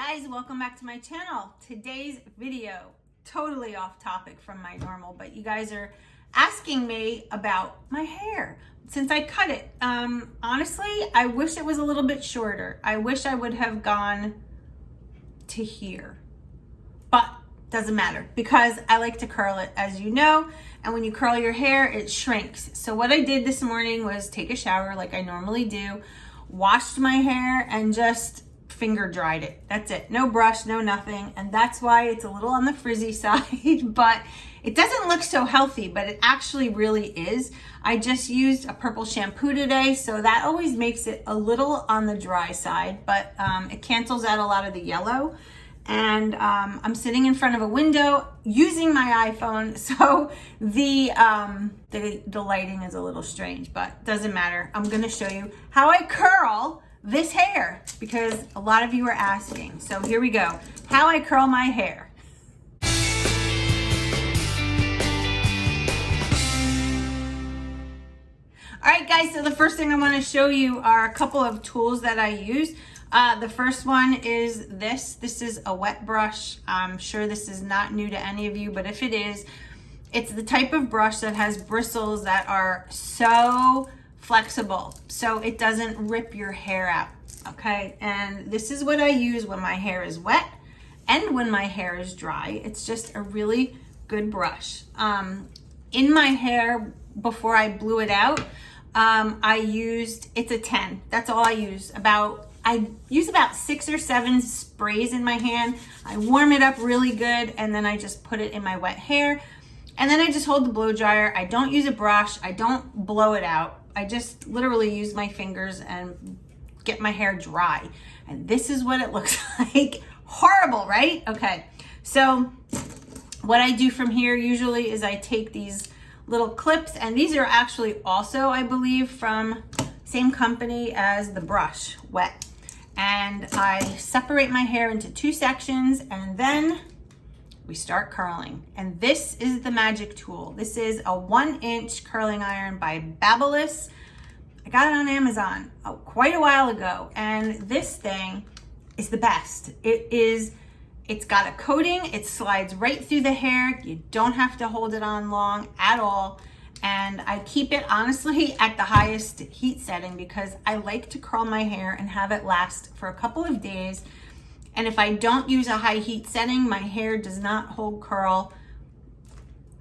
guys, welcome back to my channel. Today's video, totally off topic from my normal, but you guys are asking me about my hair since I cut it. Honestly, I wish it was a little bit shorter. I wish I would have gone to here, but doesn't matter because I like to curl it, as you know, and when you curl your hair, it shrinks. So what I did this morning was take a shower like I normally do, washed my hair, and just finger dried it. That's it. No brush, no nothing. And that's why it's a little on the frizzy side, but it doesn't look so healthy, but it actually really is. I just used a purple shampoo today, so that always makes it a little on the dry side, but it cancels out a lot of the yellow. And I'm sitting in front of a window using my iPhone, so the lighting is a little strange, but doesn't matter. I'm gonna show you how I curl this hair because a lot of you are asking. So here we go, how I curl my hair. All right, guys, so the first thing I want to show you are a couple of tools that I use. The first one is this. This is a wet brush. I'm sure this is not new to any of you, but if it is, it's the type of brush that has bristles that are so flexible so it doesn't rip your hair out, okay? And this is what I use when my hair is wet and when my hair is dry. It's just a really good brush. In my hair, before I blew it out, it's a 10. That's all I use. I use about 6 or 7 sprays in my hand. I warm it up really good, and then I just put it in my wet hair. And then I just hold the blow dryer. I don't use a brush. I don't blow it out. I just literally use my fingers and get my hair dry. And this is what it looks like. Horrible, right? Okay, so what I do from here usually is I take these little clips, and these are actually also, I believe, from same company as the brush, wet. And I separate my hair into 2 sections, and then we start curling. And this is the magic tool. This is a 1-inch curling iron by Babyliss. I got it on Amazon quite a while ago, and this thing is the best. It's got a coating, it slides right through the hair. You don't have to hold it on long at all. And I keep it honestly at the highest heat setting because I like to curl my hair and have it last for a couple of days. And if I don't use a high heat setting, my hair does not hold curl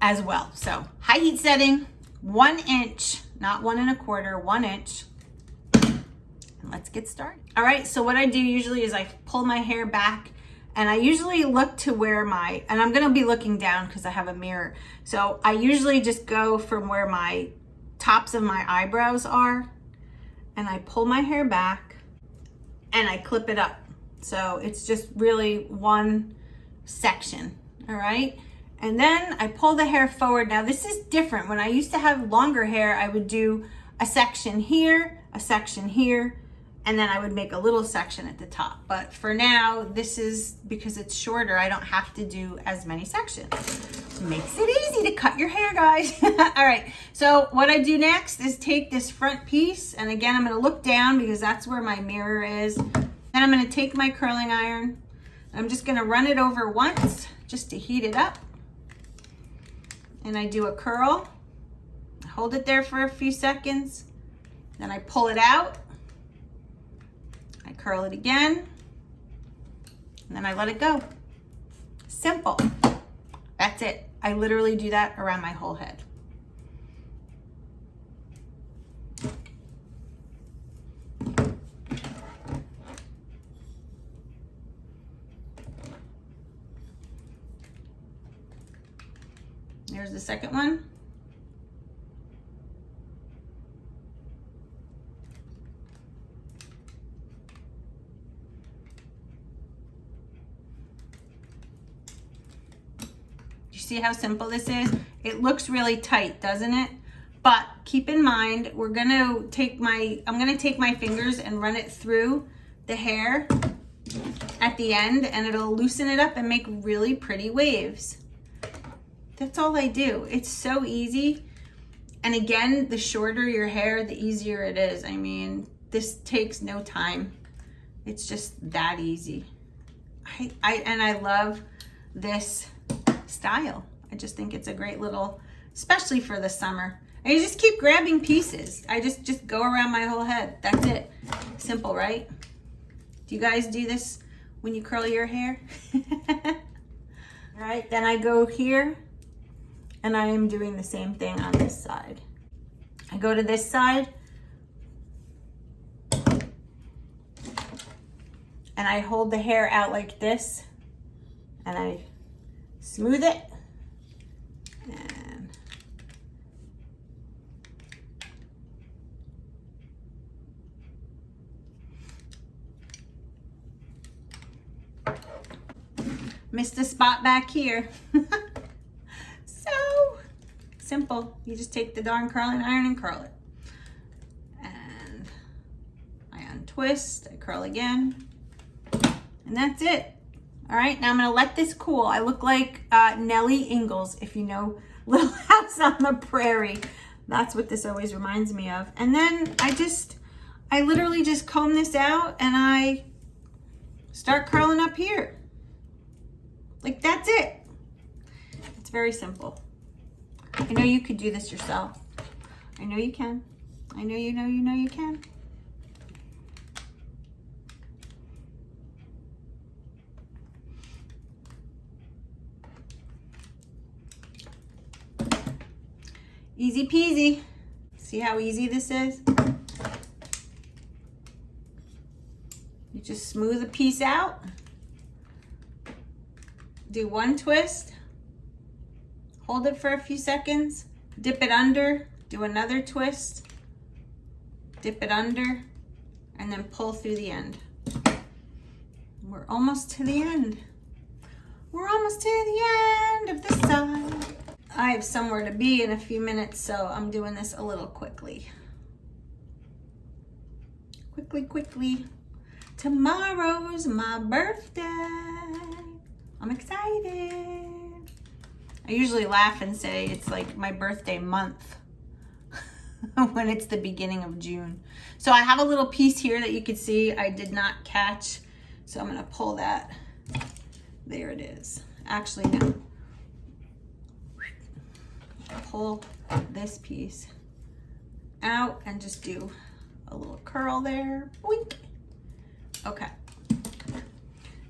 as well. So high heat setting, 1 inch, not 1 1/4, 1 inch. And let's get started. All right, so what I do usually is I pull my hair back, and I usually look to where and I'm gonna be looking down because I have a mirror. So I usually just go from where my tops of my eyebrows are, and I pull my hair back and I clip it up. So it's just really one section, all right? And then I pull the hair forward. Now this is different. When I used to have longer hair, I would do a section here, and then I would make a little section at the top. But for now, this is, because it's shorter, I don't have to do as many sections. Makes it easy to cut your hair, guys. All right, so what I do next is take this front piece, and again, I'm gonna look down because that's where my mirror is. Then I'm gonna take my curling iron. I'm just gonna run it over once just to heat it up. And I do a curl. I hold it there for a few seconds. Then I pull it out. I curl it again, and then I let it go. Simple. That's it. I literally do that around my whole head. There's the second one. See how simple this is? It looks really tight, doesn't it? But keep in mind, I'm gonna take my fingers and run it through the hair at the end, and it'll loosen it up and make really pretty waves. That's all I do. It's so easy. And again, the shorter your hair, the easier it is. I mean, this takes no time. It's just that easy. I love this style. I just think it's a great little, especially for the summer. And you just keep grabbing pieces. I just go around my whole head. That's it. Simple, right? Do you guys do this when you curl your hair? All right, then I go here and I am doing the same thing on this side. I go to this side and I hold the hair out like this and I smooth it and missed a spot back here. So simple. You just take the darn curling iron and curl it. And I untwist, I curl again, and that's it. All right, now I'm gonna let this cool. I look like Nellie Ingalls, if you know Little House on the Prairie. That's what this always reminds me of. And then I literally just comb this out and I start curling up here. Like, that's it. It's very simple. I know you could do this yourself. I know you can. I know you know you can. Easy peasy. See how easy this is? You just smooth a piece out. Do one twist, hold it for a few seconds, dip it under, do another twist, dip it under, and then pull through the end. We're almost to the end. We're almost to the end of this side. I have somewhere to be in a few minutes, so I'm doing this a little quickly. Quickly. Tomorrow's my birthday. I'm excited. I usually laugh and say it's like my birthday month when it's the beginning of June. So I have a little piece here that you can see I did not catch. So I'm gonna pull that. There it is. Actually, no. Pull this piece out and just do a little curl there. Boink. Okay.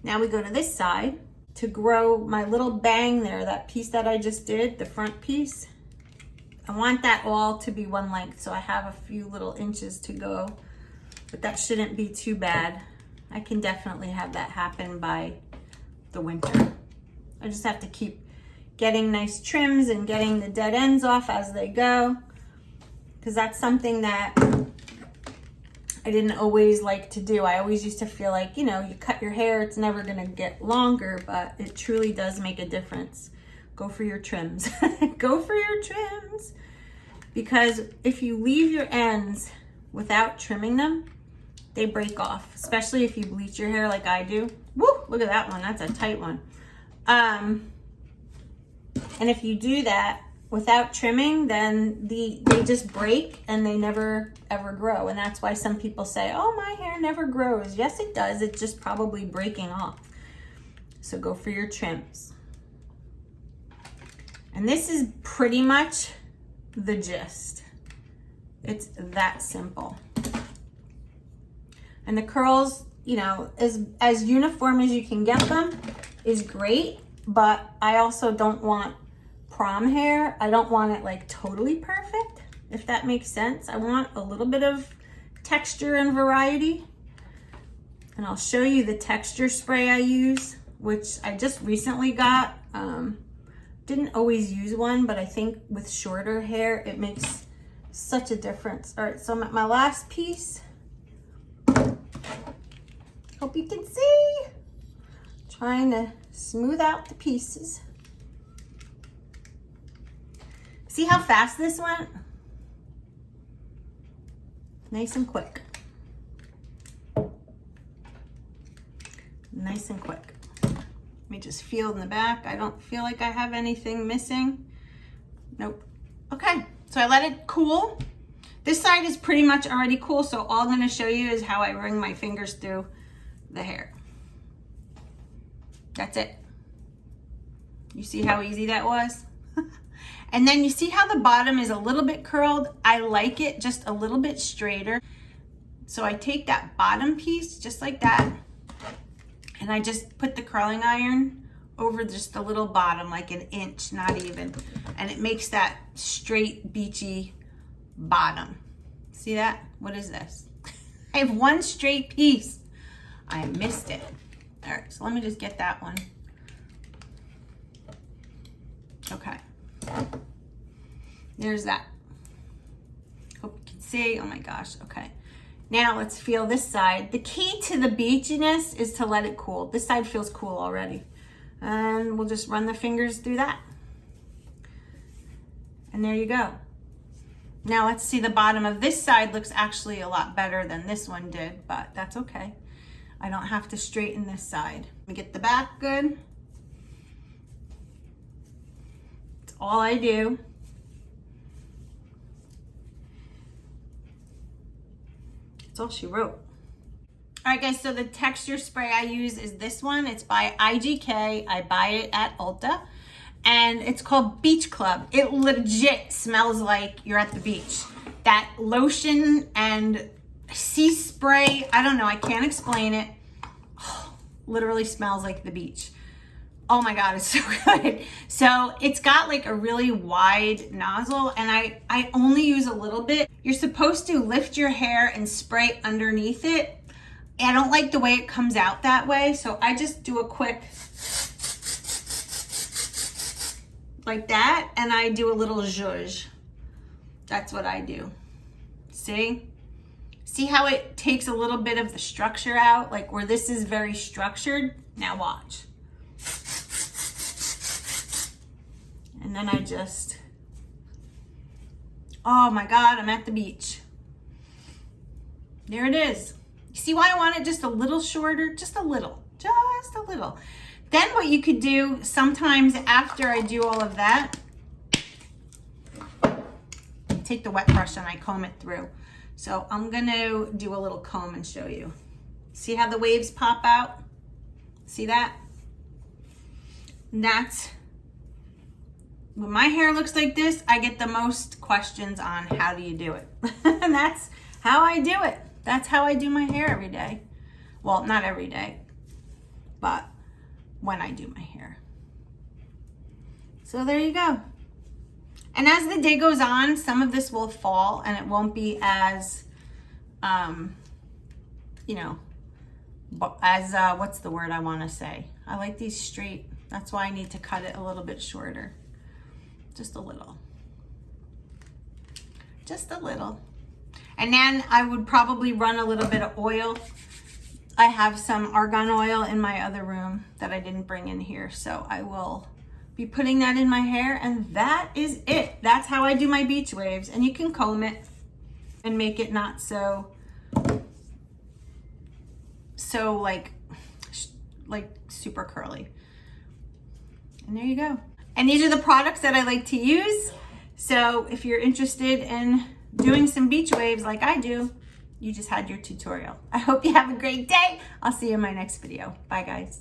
Now we go to this side. To grow my little bang there, that piece that I just did, the front piece, I want that all to be one length, so I have a few little inches to go, but that shouldn't be too bad. I can definitely have that happen by the winter. I just have to keep getting nice trims and getting the dead ends off as they go, because that's something that I didn't always like to do. I always used to feel like, you know, you cut your hair, it's never gonna get longer, but it truly does make a difference. Go for your trims. Go for your trims. Because if you leave your ends without trimming them, they break off, especially if you bleach your hair like I do. Woo, look at that one, that's a tight one. And if you do that without trimming, then they just break and they never ever grow. And that's why some people say, oh, my hair never grows. Yes, it does. It's just probably breaking off. So go for your trims. And this is pretty much the gist. It's that simple. And the curls, you know, as uniform as you can get them is great, but I also don't want prom hair. I don't want it like totally perfect, if that makes sense. I want a little bit of texture and variety. And I'll show you the texture spray I use, which I just recently got. Didn't always use one, but I think with shorter hair, it makes such a difference. All right, so I'm at my last piece. Hope you can see. Trying to smooth out the pieces. See how fast this went? Nice and quick. Nice and quick. Let me just feel in the back. I don't feel like I have anything missing. Nope. Okay, so I let it cool. This side is pretty much already cool, so all I'm gonna show you is how I run my fingers through the hair. That's it. You see how easy that was? And then you see how the bottom is a little bit curled? I like it just a little bit straighter. So I take that bottom piece just like that, and I just put the curling iron over just the little bottom, like an inch, not even. And it makes that straight, beachy bottom. See that? What is this? I have one straight piece. I missed it. All right, so let me just get that one. Okay. There's that. Hope you can see. Oh my gosh. Okay. Now let's feel this side. The key to the beachiness is to let it cool. This side feels cool already. And we'll just run the fingers through that. And there you go. Now let's see, the bottom of this side looks actually a lot better than this one did, but that's okay. I don't have to straighten this side. Let me get the back good. It's all I do. That's all she wrote. All right, guys, so the texture spray I use is this one. It's by IGK. I buy it at Ulta, and it's called Beach Club. It legit smells like you're at the beach. That lotion and sea spray, I don't know, I can't explain it. Oh, literally smells like the beach. Oh my God, it's so good. So it's got like a really wide nozzle, and I only use a little bit. You're supposed to lift your hair and spray underneath it. I don't like the way it comes out that way, so I just do a quick like that, and I do a little zhuzh. That's what I do. See? See how it takes a little bit of the structure out? Like where this is very structured? Now watch. And then I just, oh my God, I'm at the beach. There it is. You see why I want it just a little shorter? Just a little, just a little. Then what you could do sometimes after I do all of that, I take the wet brush and I comb it through. So I'm gonna do a little comb and show you. See how the waves pop out? See that? And that's, when my hair looks like this, I get the most questions on how do you do it? And that's how I do it. That's how I do my hair every day. Well, not every day, but when I do my hair. So there you go. And as the day goes on, some of this will fall and it won't be as, you know, as, what's the word I want to say? I like these straight. That's why I need to cut it a little bit shorter. Just a little. Just a little. And then I would probably run a little bit of oil. I have some argan oil in my other room that I didn't bring in here. So I will be putting that in my hair, and that is it. That's how I do my beach waves. And you can comb it and make it not so like super curly. And there you go. And these are the products that I like to use. So if you're interested in doing some beach waves like I do, you just had your tutorial. I hope you have a great day. I'll see you in my next video. Bye, guys.